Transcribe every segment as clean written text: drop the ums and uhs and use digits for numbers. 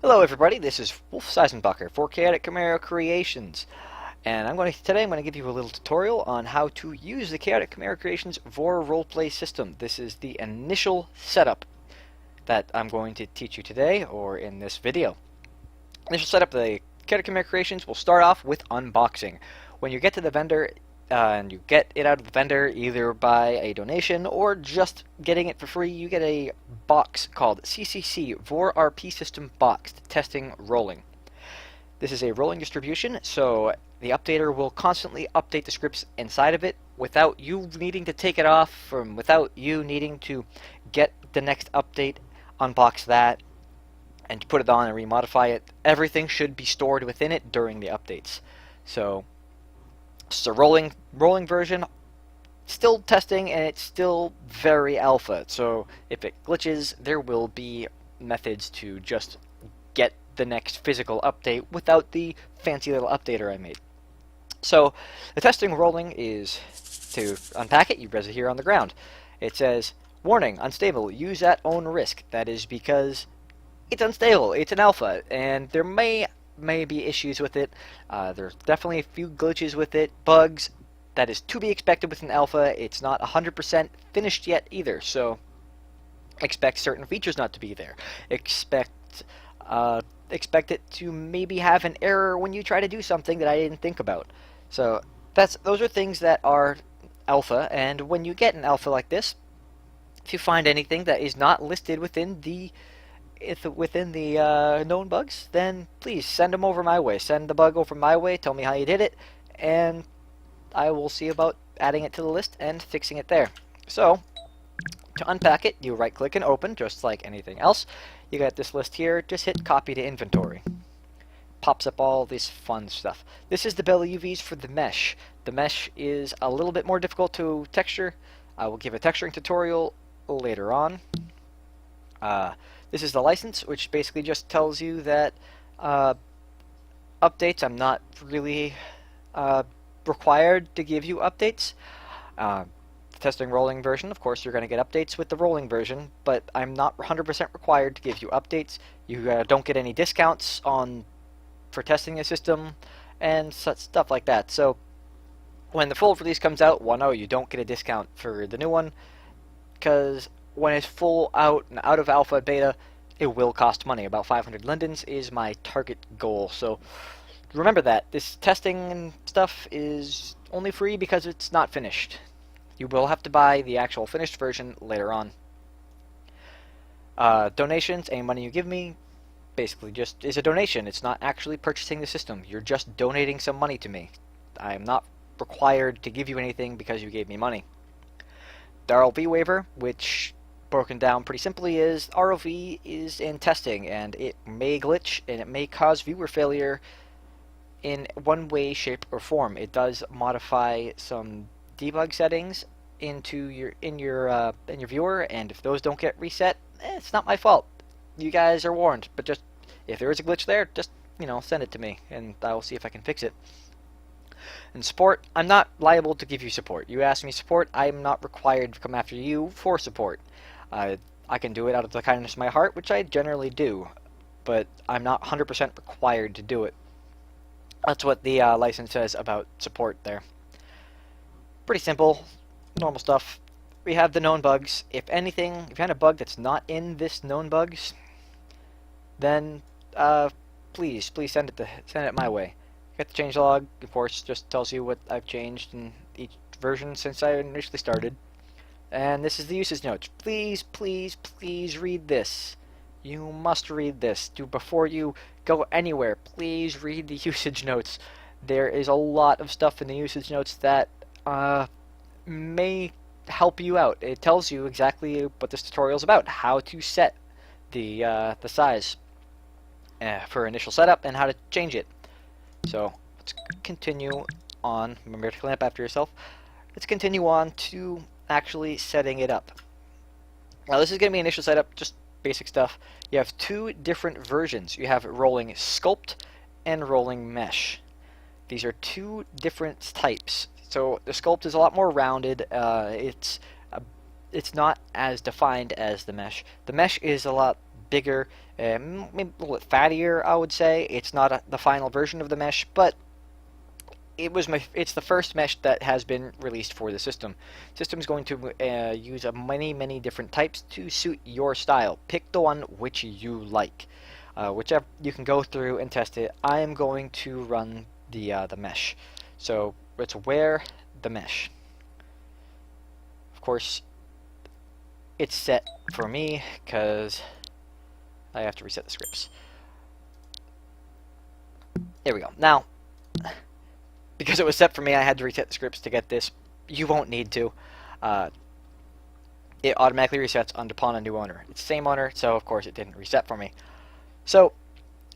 Hello everybody, this is Wolf Seisenbacher for Chaotic Chimera Creations, and today I'm going to give you a little tutorial on how to use the Chaotic Chimera Creations Vore roleplay system. This is the initial setup that I'm going to teach you today, or in this video. Initial setup of the Chaotic Chimera Creations will start off with unboxing. When you get to the vendor, and you get it out of the vendor either by a donation or just getting it for free, you get a box called CCC Vore RP System Boxed Testing Rolling. This is a rolling distribution, so the updater will constantly update the scripts inside of it without you needing to take it off, without you needing to get the next update, unbox that, and put it on and remodify it. Everything should be stored within it during the updates. So it's a rolling version, still testing, and it's still very alpha. So if it glitches, there will be methods to just get the next physical update without the fancy little updater I made. So the testing rolling is, to unpack it, you press it here on the ground. It says, warning, unstable, use at own risk. That is because it's unstable, it's an alpha, and there may be issues with it. There's definitely a few glitches with it, bugs. That is to be expected with an alpha. It's not 100% finished yet either, so expect certain features not to be there. Expect it to maybe have an error when you try to do something that I didn't think about. So those are things that are alpha, and when you get an alpha like this, if you find anything that is not listed within the known bugs, then please send them over my way. Send the bug over my way, tell me how you did it, and I will see about adding it to the list and fixing it there. So, to unpack it, you right click and open, just like anything else. You got this list here, just hit copy to inventory. Pops up all this fun stuff. This is the belly UVs for the mesh. The mesh is a little bit more difficult to texture. I will give a texturing tutorial later on. This is the license, which basically just tells you that updates, I'm not really required to give you updates. The testing rolling version, of course, you're going to get updates with the rolling version, but I'm not 100% required to give you updates. You don't get any discounts for testing the system and such stuff like that. So when the full release comes out, well, no, you don't get a discount for the new one, because when it's full out and out of alpha beta, it will cost money. About 500 lindens is my target goal. So remember that. This testing and stuff is only free because it's not finished. You will have to buy the actual finished version later on. Donations, any money you give me, basically just is a donation. It's not actually purchasing the system. You're just donating some money to me. I am not required to give you anything because you gave me money. The RLV waiver, which broken down pretty simply is ROV is in testing, and it may glitch and it may cause viewer failure in one way, shape, or form. It does modify some debug settings in your viewer, and if those don't get reset, it's not my fault. You guys are warned. But just if there is a glitch there, just send it to me, and I will see if I can fix it. And support, I'm not liable to give you support. You ask me support, I'm not required to come after you for support. I can do it out of the kindness of my heart, which I generally do, but I'm not 100% required to do it. That's what the license says about support there. Pretty simple, normal stuff. We have the known bugs. If anything, if you find a bug that's not in this known bugs, then please send it my way. Get the changelog, of course, just tells you what I've changed in each version since I initially started. And this is the usage notes. Please read this. You must read this. Before you go anywhere, please read the usage notes. There is a lot of stuff in the usage notes that may help you out. It tells you exactly what this tutorial is about, how to set the size for initial setup and how to change it. So let's continue on. Remember to clamp after yourself. Let's continue on to actually setting it up. Now this is going to be initial setup, just basic stuff. You have two different versions. You have rolling sculpt and rolling mesh. These are two different types. So the sculpt is a lot more rounded. It's not as defined as the mesh. The mesh is a lot bigger, maybe a little bit fattier, I would say. It's not the final version of the mesh, but it's the first mesh that has been released for the system. System's going to use many different types to suit your style. Pick the one which you like. Whichever, you can go through and test it. I am going to run the mesh. So let's wear the mesh. Of course, it's set for me because I have to reset the scripts. There we go. Now, because it was set for me, I had to reset the scripts to get this. You won't need to. It automatically resets upon a new owner. It's the same owner, so of course it didn't reset for me. So,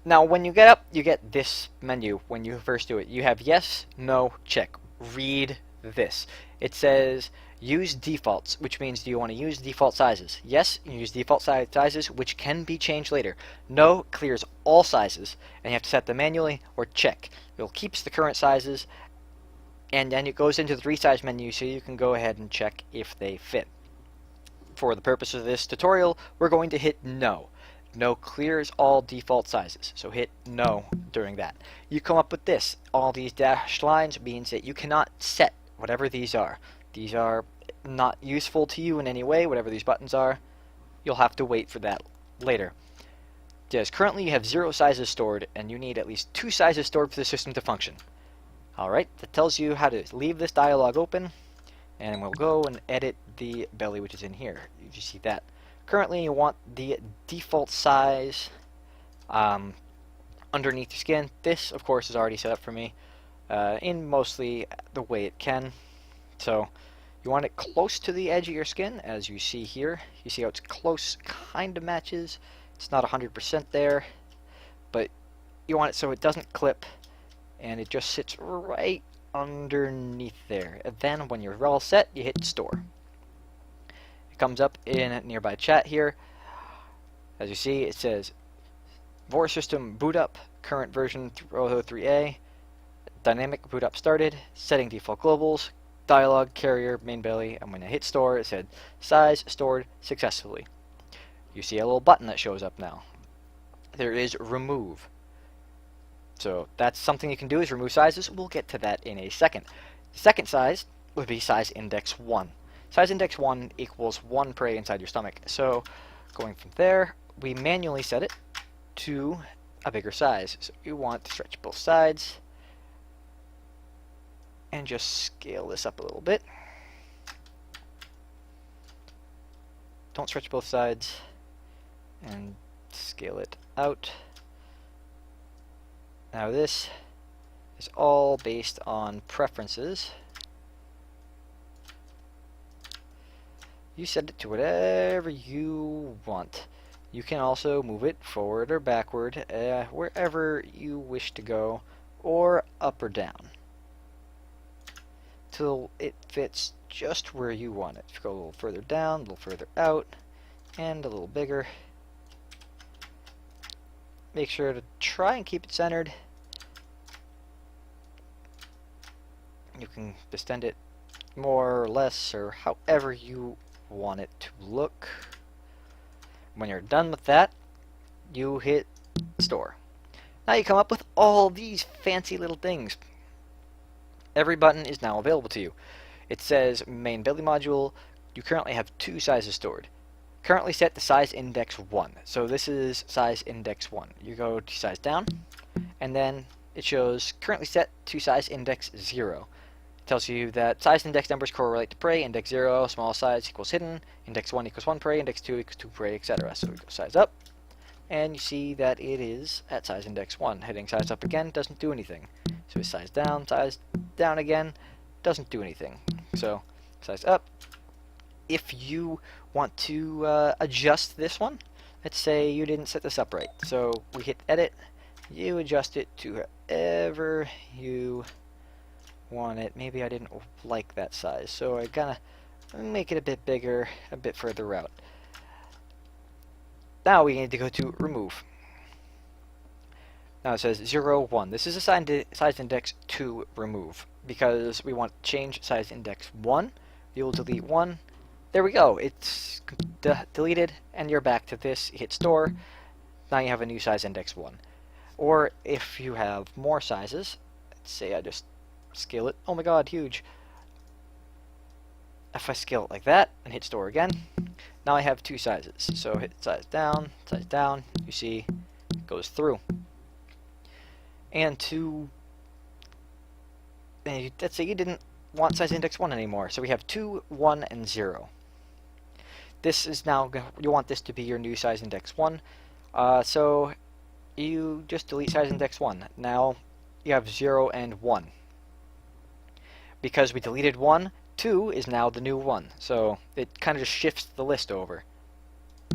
now when you get up, you get this menu when you first do it. You have yes, no, check. Read this. It says use defaults, which means do you want to use default sizes? Yes, you use default sizes, which can be changed later. No clears all sizes, and you have to set them manually, or check. It keeps the current sizes, and then it goes into the resize menu so you can go ahead and check if they fit. For the purpose of this tutorial, we're going to hit no. No clears all default sizes, so hit no during that. You come up with this. All these dashed lines means that you cannot set whatever these are. These are not useful to you in any way, whatever these buttons are. You'll have to wait for that later. Yes, currently you have 0 sizes stored, and you need at least 2 sizes stored for the system to function. Alright, that tells you how to leave this dialog open, and we'll go and edit the belly which is in here. You see that. Currently you want the default size underneath your skin. This, of course, is already set up for me in mostly the way it can. So you want it close to the edge of your skin, as you see here. You see how it's close, kind of matches. It's not 100% there, but you want it so it doesn't clip, and it just sits right underneath there. And then when you're all set, you hit store. It comes up in nearby chat here. As you see, it says Vore system boot up, current version 003A, dynamic boot up started, setting default globals, dialog, carrier, main belly, and when I hit store, it said size stored successfully. You see a little button that shows up now. There is remove. So that's something you can do, is remove sizes. We'll get to that in a second. The second size would be size index 1. Size index 1 equals 1 prey inside your stomach. So going from there, we manually set it to a bigger size. So you want to stretch both sides and just scale this up a little bit. Don't stretch both sides, and scale it out. Now this is all based on preferences. You set it to whatever you want. You can also move it forward or backward, wherever you wish to go, or up or down, till it fits just where you want it. Go a little further down, a little further out, and a little bigger. Make sure to try and keep it centered. You can distend it more or less, or however you want it to look. When you're done with that, you hit store. Now you come up with all these fancy little things. Every button is now available to you. It says main belly module. You currently have 2 sizes stored. Currently set to size index 1. So this is size index 1. You go to size down, and then it shows currently set to size index 0. It tells you that size index numbers correlate to prey. Index 0, small size equals hidden. Index 1 equals 1 prey. Index 2 equals 2 prey, etc. So we go size up, and you see that it is at size index 1. Hitting size up again doesn't do anything. So it's size down again, doesn't do anything. So size up. If you want to adjust this one, let's say you didn't set this up right. So we hit edit, you adjust it to wherever you want it. Maybe I didn't like that size, so I gotta make it a bit bigger, a bit further out. Now we need to go to remove. Now it says 0, 1. This is assigned to size index 2 remove, because we want to change size index 1. You'll delete 1, there we go. It's deleted, and you're back to this. Hit store. Now you have a new size index 1. Or if you have more sizes, let's say I just scale it. Oh my god, huge. If I scale it like that and hit store again, now I have 2 sizes. So hit size down, you see it goes through. And let's say you didn't want size index 1 anymore. So we have 2, 1, and 0. This is now, you want this to be your new size index 1. So you just delete size index 1. Now you have 0 and 1. Because we deleted 1, 2 is now the new 1. So it kind of just shifts the list over.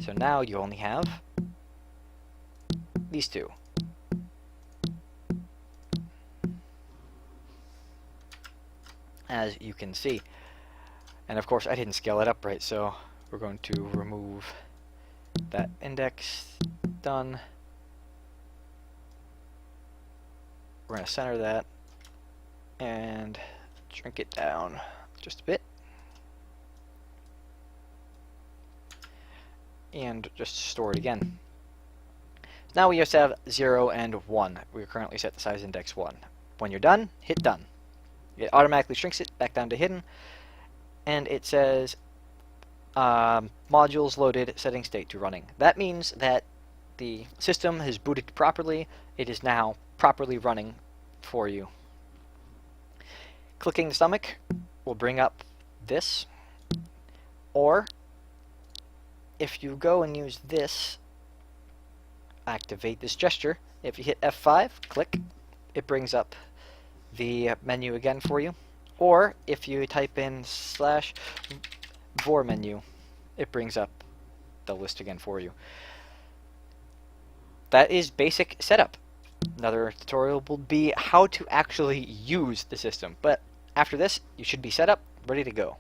So now you only have these 2. As you can see. And of course I didn't scale it up right, so we're going to remove that index. Done. We're going to center that and shrink it down just a bit. And just store it again. Now we just have 0 and 1. We're currently set to size index 1. When you're done, hit done. It automatically shrinks it back down to hidden. And it says modules loaded, setting state to running. That means that the system has booted properly. It is now properly running for you. Clicking the stomach will bring up this. Or if you go and use this, activate this gesture. If you hit F5, click, it brings up the menu again for you. Or if you type in /Vore menu, it brings up the list again for you. That is basic setup. Another tutorial will be how to actually use the system. But after this, you should be set up, ready to go.